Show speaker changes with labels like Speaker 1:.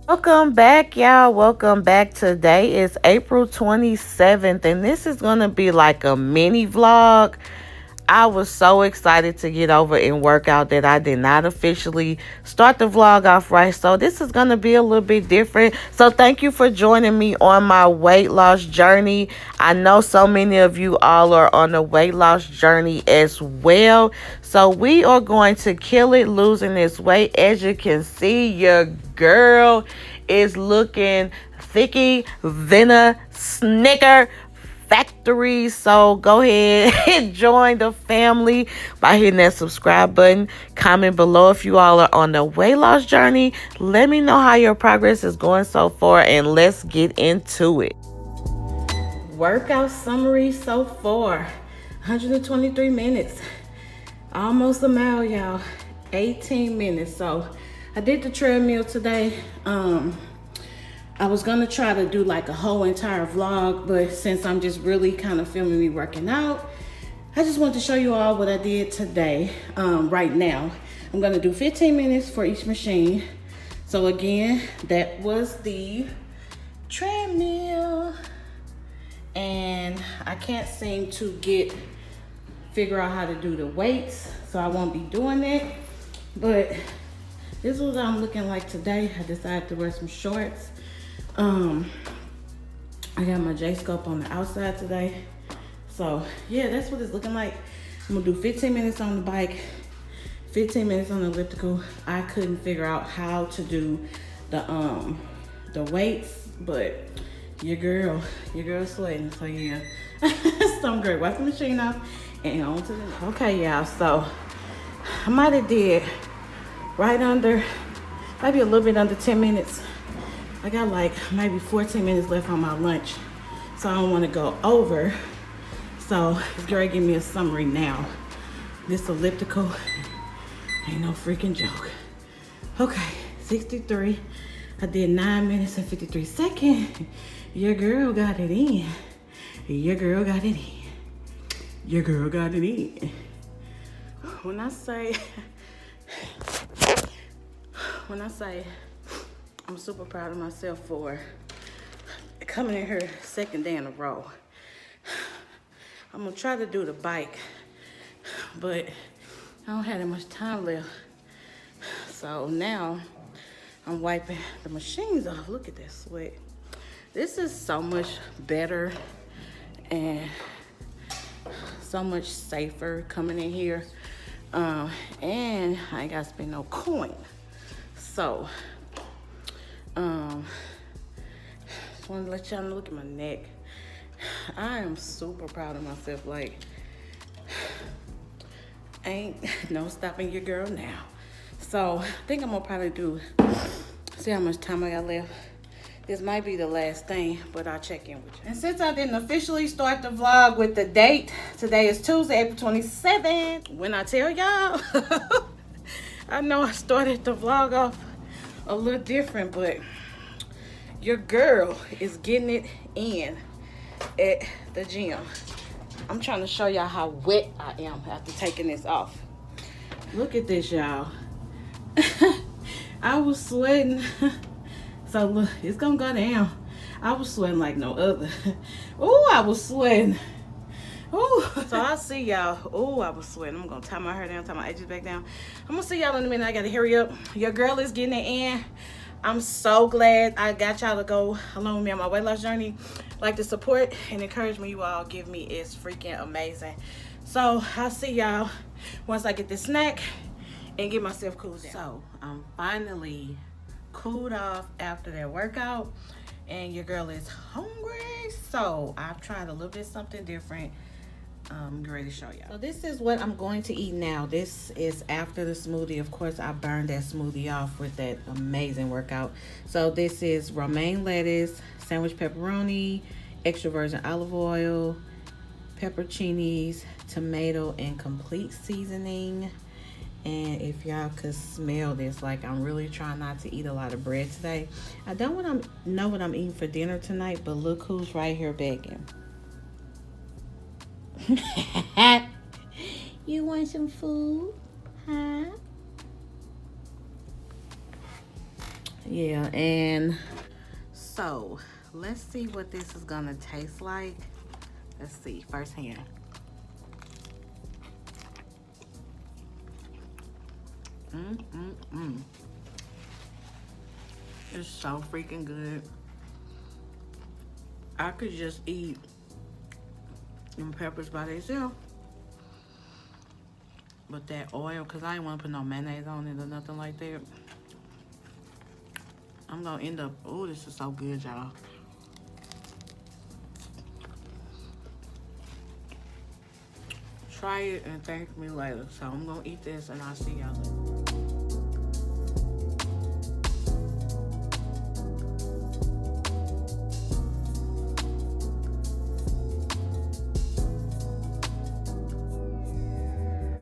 Speaker 1: Welcome back, y'all. Welcome back. Today is April 27th, and this is going to be like a mini vlog. I was so excited to get over and work out that I did not officially start the vlog off right. So this is going to be a little bit different. So thank you for joining me on my weight loss journey. I know so many of you all are on a weight loss journey as well. So we are going to kill it losing this weight. As you can see, your girl is looking thicky than a snicker factory. So go ahead and join the family by hitting that subscribe button. Comment below if you all are on the weight loss journey. Let me know how your progress is going so far, and let's get into it. Workout summary so far: 123 minutes, almost a mile, y'all. 18 minutes. So I did the treadmill today. I was gonna try to do like a whole entire vlog, but since I'm just really kind of filming me working out, I just want to show you all what I did today. Right now, I'm gonna do 15 minutes for each machine. So again, that was the treadmill, and I can't seem to figure out how to do the weights, so I won't be doing it. But this is what I'm looking like today. I decided to wear some shorts. I got my J-scope on the outside today. So yeah, that's what it's looking like. I'm gonna do 15 minutes on the bike, 15 minutes on the elliptical. I couldn't figure out how to do the weights, but your girl's sweating, so yeah. So I'm great. Wipe the machine off and on to the okay, y'all. So I might have did right under, maybe a little bit under 10 minutes. I got like maybe 14 minutes left on my lunch, so I don't want to go over. So it's going to give me a summary now. This elliptical ain't no freaking joke. Okay, 63. I did 9 minutes and 53 seconds. Your girl got it in. Your girl got it in. Your girl got it in. When I say I'm super proud of myself for coming in here second day in a row. I'm gonna try to do the bike, but I don't have that much time left. So now I'm wiping the machines off. Look at that sweat. This is so much better and so much safer coming in here. And I ain't gotta spend no coin. So just want to let y'all know, look at my neck. I am super proud of myself. Like, ain't no stopping your girl now. So I think I'm gonna probably see how much time I got left. This might be the last thing, but I'll check in with you. And since I didn't officially start the vlog with the date, today is Tuesday, April 27th. When I tell y'all, I know I started the vlog off a little different, but your girl is getting it in at the gym. I'm trying to show y'all how wet I am after taking this off. Look at this, y'all. I was sweating. So look, it's gonna go down. I was sweating like no other. Oh, I was sweating. Oh, so I'll see y'all. Oh, I was sweating. I'm gonna tie my hair down, tie my edges back down. I'm gonna see y'all in a minute. I gotta hurry up. Your girl is getting it in. I'm so glad I got y'all to go along with me on my weight loss journey. Like, the support and encouragement you all give me is freaking amazing. So I'll see y'all once I get this snack and get myself cooled down. So I'm finally cooled off after that workout, and your girl is hungry. So I've tried a little bit something different. I'm ready to show y'all. So this is what I'm going to eat now. This is after the smoothie. Of course, I burned that smoothie off with that amazing workout. So this is romaine lettuce, sandwich pepperoni, extra virgin olive oil, pepperoncinis, tomato, and complete seasoning. And if y'all could smell this, like, I'm really trying not to eat a lot of bread today. I don't want to know what I'm eating for dinner tonight, but look who's right here begging. You want some food? Huh? Yeah, and so let's see what this is gonna taste like. Let's see firsthand. It's so freaking good. I could just eat them peppers by themselves. But that oil, because I didn't want to put no mayonnaise on it or nothing like that. I'm going to end up, oh, this is so good, y'all. Try it and thank me later. So I'm going to eat this and I'll see y'all later.